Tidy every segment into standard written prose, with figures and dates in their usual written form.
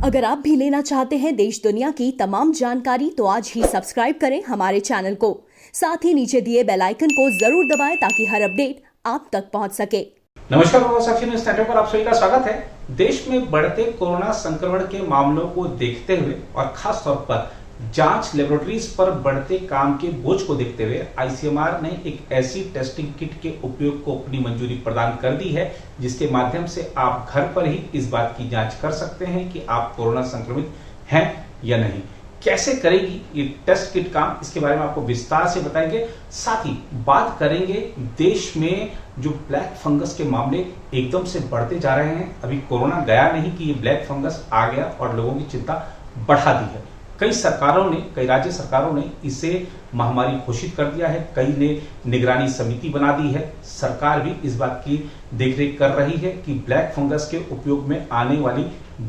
अगर आप भी लेना चाहते हैं देश दुनिया की तमाम जानकारी तो आज ही सब्सक्राइब करें हमारे चैनल को। साथ ही नीचे दिए बेल आइकन को जरूर दबाएं ताकि हर अपडेट आप तक पहुंच सके। नमस्कार, न्यूज़ नेटवर्क पर आप सभी का स्वागत है। देश में बढ़ते कोरोना संक्रमण के मामलों को देखते हुए और खास तौर पर जांच लेबोरेटरीज पर बढ़ते काम के बोझ को देखते हुए आईसीएमआर ने एक ऐसी टेस्टिंग किट के उपयोग को अपनी मंजूरी प्रदान कर दी है जिसके माध्यम से आप घर पर ही इस बात की जांच कर सकते हैं कि आप कोरोना संक्रमित हैं या नहीं। कैसे करेगी ये टेस्ट किट काम, इसके बारे में आपको विस्तार से बताएंगे। साथ ही बात करेंगे देश में जो ब्लैक फंगस के मामले एकदम से बढ़ते जा रहे हैं। अभी कोरोना गया नहीं कि ये ब्लैक फंगस आ गया और लोगों की चिंता बढ़ा दी है। कई राज्य सरकारों ने इसे महामारी घोषित कर दिया है, कई ने निगरानी समिति बना दी है। सरकार भी इस बात की देखरेख कर रही है कि ब्लैक फंगस के उपयोग में आने वाली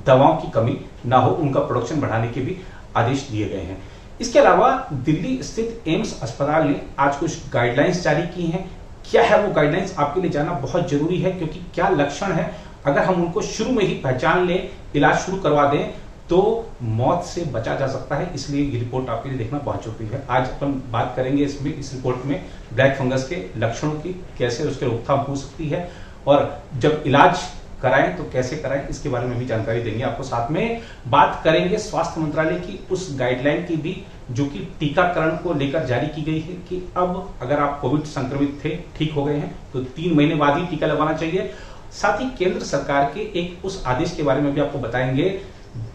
दवाओं की कमी ना हो, उनका प्रोडक्शन बढ़ाने के भी आदेश दिए गए हैं। इसके अलावा दिल्ली स्थित एम्स अस्पताल ने आज कुछ गाइडलाइंस जारी की हैं। क्या है वो गाइडलाइंस, आपके लिए जानना बहुत जरूरी है, क्योंकि क्या लक्षण है, अगर हम उनको शुरू में ही पहचान लें, इलाज शुरू करवा दें तो मौत से बचा जा सकता है। इसलिए ये रिपोर्ट आपके लिए देखना बहुत जरूरी है। आज अपन बात करेंगे इस रिपोर्ट में ब्लैक फंगस के लक्षणों की, कैसे उसके रोकथाम हो सकती है और जब इलाज कराएं तो कैसे कराएं, इसके बारे में भी जानकारी देंगे आपको। साथ में बात करेंगे स्वास्थ्य मंत्रालय की उस गाइडलाइन की भी जो कि टीकाकरण को लेकर जारी की गई है कि अब अगर आप कोविड संक्रमित थे, ठीक हो गए हैं, तो 3 महीने बाद ही टीका लगवाना चाहिए। साथ ही केंद्र सरकार के एक उस आदेश के बारे में भी आपको बताएंगे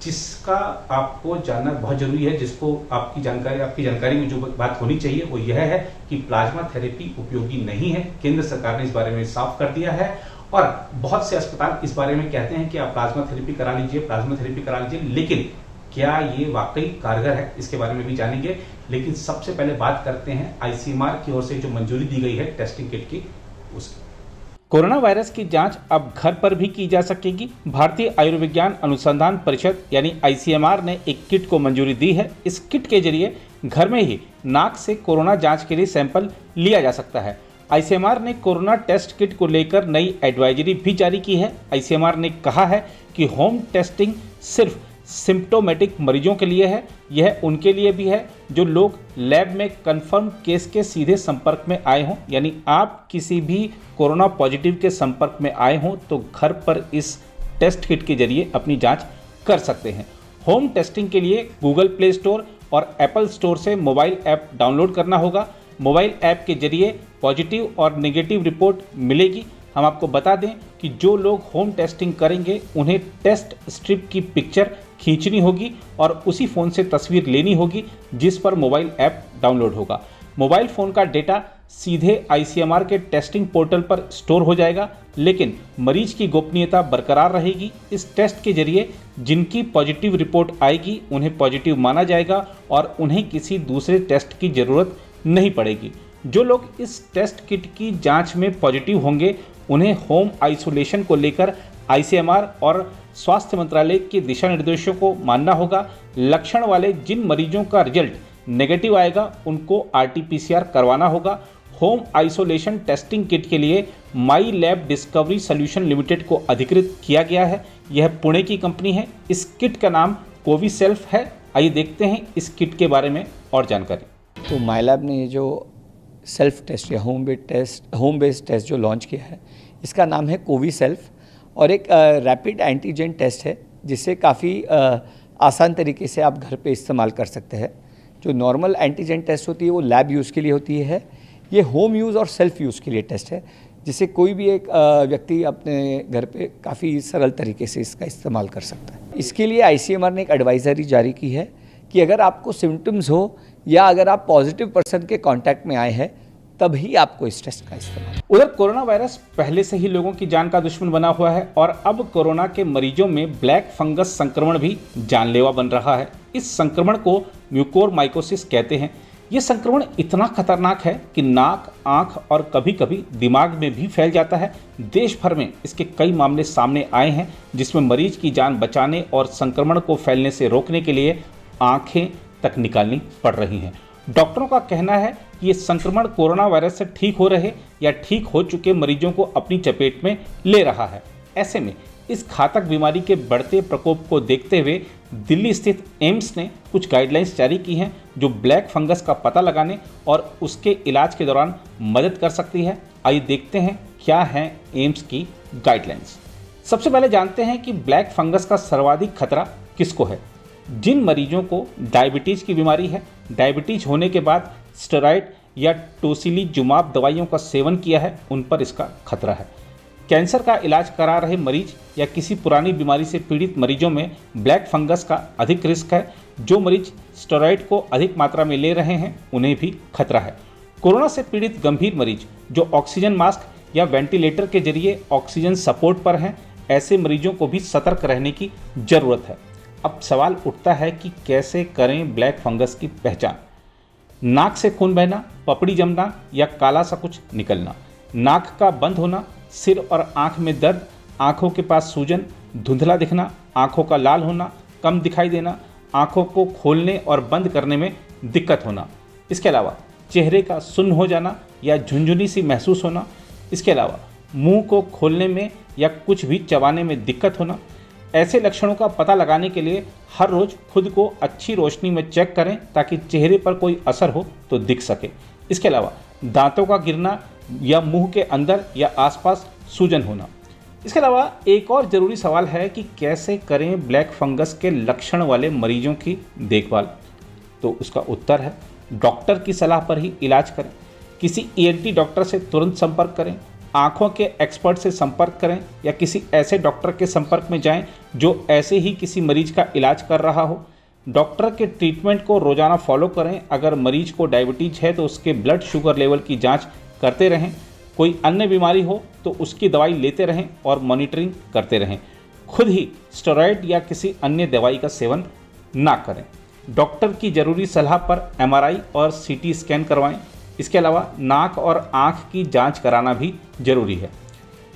जिसका आपको जानना बहुत जरूरी है, जिसको आपकी जानकारी में जो बात होनी चाहिए वो यह है कि प्लाज्मा थेरेपी उपयोगी नहीं है। केंद्र सरकार ने इस बारे में साफ कर दिया है और बहुत से अस्पताल इस बारे में कहते हैं कि आप प्लाज्मा थेरेपी करा लीजिए, लेकिन क्या ये वाकई कारगर है, इसके बारे में भी जानेंगे। लेकिन सबसे पहले बात करते हैं आईसीएमआर की ओर से जो मंजूरी दी गई है टेस्टिंग किट की, उसकी। कोरोना वायरस की जांच अब घर पर भी की जा सकेगी। भारतीय आयुर्विज्ञान अनुसंधान परिषद यानी आईसीएमआर ने एक किट को मंजूरी दी है। इस किट के जरिए घर में ही नाक से कोरोना जांच के लिए सैंपल लिया जा सकता है। आईसीएमआर ने कोरोना टेस्ट किट को लेकर नई एडवाइजरी भी जारी की है। आईसीएमआर ने कहा है कि होम टेस्टिंग सिर्फ सिम्प्टोमेटिक मरीजों के लिए है। यह उनके लिए भी है जो लोग लैब में कंफर्म केस के सीधे संपर्क में आए हों, यानी आप किसी भी कोरोना पॉजिटिव के संपर्क में आए हों तो घर पर इस टेस्ट किट के जरिए अपनी जांच कर सकते हैं। होम टेस्टिंग के लिए गूगल प्ले स्टोर और एप्पल स्टोर से मोबाइल ऐप डाउनलोड करना होगा। मोबाइल ऐप के जरिए पॉजिटिव और नेगेटिव रिपोर्ट मिलेगी। हम आपको बता दें कि जो लोग होम टेस्टिंग करेंगे उन्हें टेस्ट स्ट्रिप की पिक्चर खींचनी होगी और उसी फ़ोन से तस्वीर लेनी होगी जिस पर मोबाइल ऐप डाउनलोड होगा। मोबाइल फ़ोन का डेटा सीधे आईसीएमआर के टेस्टिंग पोर्टल पर स्टोर हो जाएगा, लेकिन मरीज की गोपनीयता बरकरार रहेगी। इस टेस्ट के जरिए जिनकी पॉजिटिव रिपोर्ट आएगी उन्हें पॉजिटिव माना जाएगा और उन्हें किसी दूसरे टेस्ट की ज़रूरत नहीं पड़ेगी। जो लोग इस टेस्ट किट की जांच में पॉजिटिव होंगे उन्हें होम आइसोलेशन को लेकर आईसीएमआर और स्वास्थ्य मंत्रालय के दिशा निर्देशों को मानना होगा। लक्षण वाले जिन मरीजों का रिजल्ट नेगेटिव आएगा उनको आरटीपीसीआर करवाना होगा। होम आइसोलेशन टेस्टिंग किट के लिए माई लैब डिस्कवरी सॉल्यूशन लिमिटेड को अधिकृत किया गया है। यह पुणे की कंपनी है। इस किट का नाम कोविसेल्फ है। आइए देखते हैं इस किट के बारे में और जानकारी। तो माई लैब ने ये जो सेल्फ टेस्ट या होम बेस्ड टेस्ट जो लॉन्च किया है, इसका नाम है कोविसेल्फ और एक रैपिड एंटीजन टेस्ट है जिसे काफ़ी आसान तरीके से आप घर पे इस्तेमाल कर सकते हैं। जो नॉर्मल एंटीजन टेस्ट होती है वो लैब यूज़ के लिए होती है। ये होम यूज़ और सेल्फ यूज़ के लिए टेस्ट है जिसे कोई भी एक व्यक्ति अपने घर पे काफ़ी सरल तरीके से इसका इस्तेमाल कर सकता है। इसके लिए आईसीएमआर ने एक एडवाइजरी जारी की है कि अगर आपको सिम्टम्स हो या अगर आप पॉजिटिव पर्सन के कांटेक्ट में आए हैं तभी आपको इस टेस्ट का इस्तेमाल। उधर कोरोना वायरस पहले से ही लोगों की जान का दुश्मन बना हुआ है और अब कोरोना के मरीजों में ब्लैक फंगस संक्रमण भी जानलेवा बन रहा है। इस संक्रमण को म्यूकोरमाइकोसिस कहते हैं। यह संक्रमण इतना खतरनाक है कि नाक, आंख और कभी कभी दिमाग में भी फैल जाता है। देश भर में इसके कई मामले सामने आए हैं जिसमें मरीज की जान बचाने और संक्रमण को फैलने से रोकने के लिए आंखें तक निकालनी पड़ रही हैं। डॉक्टरों का कहना है कि ये संक्रमण कोरोना वायरस से ठीक हो रहे या ठीक हो चुके मरीजों को अपनी चपेट में ले रहा है। ऐसे में इस घातक बीमारी के बढ़ते प्रकोप को देखते हुए दिल्ली स्थित एम्स ने कुछ गाइडलाइंस जारी की हैं जो ब्लैक फंगस का पता लगाने और उसके इलाज के दौरान मदद कर सकती है। आइए देखते हैं क्या हैं एम्स की गाइडलाइंस। सबसे पहले जानते हैं कि ब्लैक फंगस का सर्वाधिक खतरा किसको है। जिन मरीजों को डायबिटीज की बीमारी है, डायबिटीज होने के बाद स्टेरॉइड या टोसिलीजुमाब दवाइयों का सेवन किया है, उन पर इसका खतरा है। कैंसर का इलाज करा रहे मरीज या किसी पुरानी बीमारी से पीड़ित मरीजों में ब्लैक फंगस का अधिक रिस्क है। जो मरीज स्टेरॉइड को अधिक मात्रा में ले रहे हैं उन्हें भी खतरा है। कोरोना से पीड़ित गंभीर मरीज जो ऑक्सीजन मास्क या वेंटिलेटर के जरिए ऑक्सीजन सपोर्ट पर हैं, ऐसे मरीजों को भी सतर्क रहने की जरूरत है। अब सवाल उठता है कि कैसे करें ब्लैक फंगस की पहचान। नाक से खून बहना, पपड़ी जमना या काला सा कुछ निकलना, नाक का बंद होना, सिर और आंख में दर्द, आंखों के पास सूजन, धुंधला दिखना, आंखों का लाल होना, कम दिखाई देना, आंखों को खोलने और बंद करने में दिक्कत होना। इसके अलावा चेहरे का सुन्न हो जाना या झुंझुनी सी महसूस होना। इसके अलावा मुंह को खोलने में या कुछ भी चबाने में दिक्कत होना। ऐसे लक्षणों का पता लगाने के लिए हर रोज खुद को अच्छी रोशनी में चेक करें ताकि चेहरे पर कोई असर हो तो दिख सके। इसके अलावा दांतों का गिरना या मुंह के अंदर या आसपास सूजन होना। इसके अलावा एक और ज़रूरी सवाल है कि कैसे करें ब्लैक फंगस के लक्षण वाले मरीजों की देखभाल। तो उसका उत्तर है डॉक्टर की सलाह पर ही इलाज करें। किसी ENT डॉक्टर से तुरंत संपर्क करें। आँखों के एक्सपर्ट से संपर्क करें या किसी ऐसे डॉक्टर के संपर्क में जाएं जो ऐसे ही किसी मरीज का इलाज कर रहा हो। डॉक्टर के ट्रीटमेंट को रोज़ाना फॉलो करें। अगर मरीज को डायबिटीज़ है तो उसके ब्लड शुगर लेवल की जांच करते रहें। कोई अन्य बीमारी हो तो उसकी दवाई लेते रहें और मॉनिटरिंग करते रहें। खुद ही स्टेरॉइड या किसी अन्य दवाई का सेवन ना करें। डॉक्टर की ज़रूरी सलाह पर MRI और CT स्कैन करवाएं। इसके अलावा नाक और आँख की जांच कराना भी जरूरी है।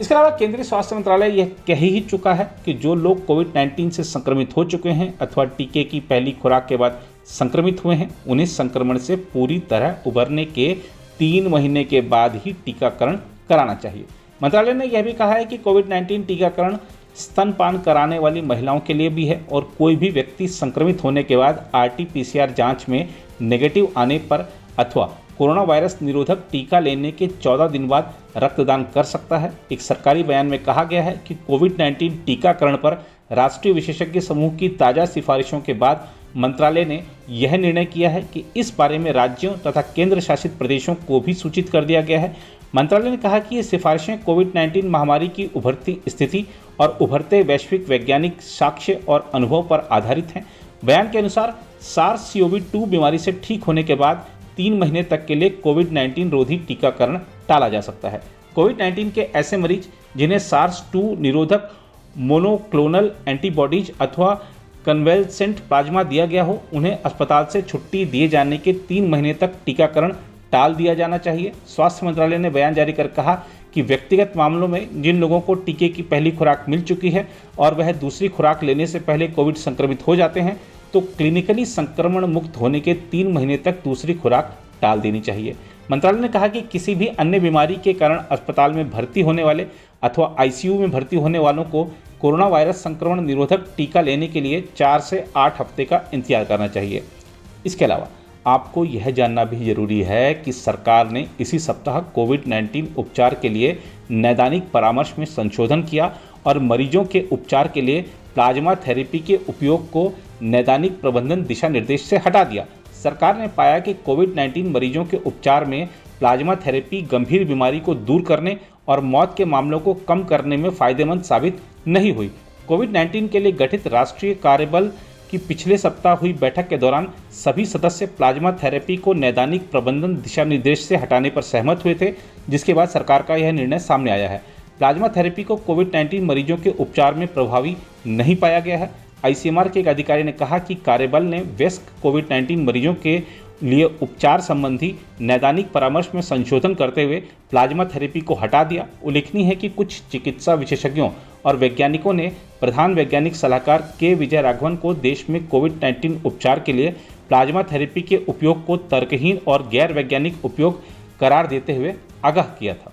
इसके अलावा केंद्रीय स्वास्थ्य मंत्रालय यह कह ही चुका है कि जो लोग कोविड-19 से संक्रमित हो चुके हैं अथवा टीके की पहली खुराक के बाद संक्रमित हुए हैं, उन्हें संक्रमण से पूरी तरह उबरने के 3 महीने के बाद ही टीकाकरण कराना चाहिए। मंत्रालय ने यह भी कहा है कि कोविड-19 टीकाकरण स्तनपान कराने वाली महिलाओं के लिए भी है और कोई भी व्यक्ति संक्रमित होने के बाद RT-PCR जांच में नेगेटिव आने पर अथवा कोरोना वायरस निरोधक टीका लेने के 14 दिन बाद रक्तदान कर सकता है। एक सरकारी बयान में कहा गया है कि कोविड-19 टीकाकरण पर राष्ट्रीय विशेषज्ञ समूह की ताज़ा सिफारिशों के बाद मंत्रालय ने यह निर्णय किया है कि इस बारे में राज्यों तथा केंद्र शासित प्रदेशों को भी सूचित कर दिया गया है। मंत्रालय ने कहा कि ये सिफारिशें कोविड-19 महामारी की उभरती स्थिति और उभरते वैश्विक वैज्ञानिक साक्ष्य और अनुभव पर आधारित हैं। बयान के अनुसार SARS-CoV-2 बीमारी से ठीक होने के बाद 3 महीने तक के लिए कोविड-19 रोधी टीकाकरण टाला जा सकता है। कोविड-19 के ऐसे मरीज जिन्हें SARS-2 निरोधक मोनोक्लोनल एंटीबॉडीज अथवा कन्वेलसेंट प्लाज्मा दिया गया हो, उन्हें अस्पताल से छुट्टी दिए जाने के 3 महीने तक टीकाकरण टाल दिया जाना चाहिए। स्वास्थ्य मंत्रालय ने बयान जारी कर कहा कि व्यक्तिगत मामलों में जिन लोगों को टीके की पहली खुराक मिल चुकी है और वह दूसरी खुराक लेने से पहले कोविड संक्रमित हो जाते हैं तो क्लिनिकली संक्रमण मुक्त होने के 3 महीने तक दूसरी खुराक टाल देनी चाहिए। मंत्रालय ने कहा कि किसी भी अन्य बीमारी के कारण अस्पताल में भर्ती होने वाले अथवा ICU में भर्ती होने वालों को कोरोना वायरस संक्रमण निरोधक टीका लेने के लिए 4 से 8 हफ्ते का इंतजार करना चाहिए। इसके अलावा आपको यह जानना भी जरूरी है कि सरकार ने इसी सप्ताह कोविड-19 उपचार के लिए नैदानिक परामर्श में संशोधन किया और मरीजों के उपचार के लिए प्लाज्मा थेरेपी के उपयोग को नैदानिक प्रबंधन दिशा निर्देश से हटा दिया। सरकार ने पाया कि कोविड-19 मरीजों के उपचार में प्लाज्मा थेरेपी गंभीर बीमारी को दूर करने और मौत के मामलों को कम करने में फायदेमंद साबित नहीं हुई। कोविड-19 के लिए गठित राष्ट्रीय कार्यबल की पिछले सप्ताह हुई बैठक के दौरान सभी सदस्य प्लाज्मा थेरेपी को नैदानिक प्रबंधन दिशा निर्देश से हटाने पर सहमत हुए थे, जिसके बाद सरकार का यह निर्णय सामने आया है। प्लाज्मा थेरेपी को कोविड-19 मरीजों के उपचार में प्रभावी नहीं पाया गया है। ICMR के एक अधिकारी ने कहा कि कार्यबल ने वयस्क कोविड-19 मरीजों के लिए उपचार संबंधी नैदानिक परामर्श में संशोधन करते हुए प्लाज्मा थेरेपी को हटा दिया। उल्लेखनीय है कि कुछ चिकित्सा विशेषज्ञों और वैज्ञानिकों ने प्रधान वैज्ञानिक सलाहकार के विजय राघवन को देश में कोविड-19 उपचार के लिए प्लाज्मा थेरेपी के उपयोग को तर्कहीन और गैर वैज्ञानिक उपयोग करार देते हुए आगाह किया था।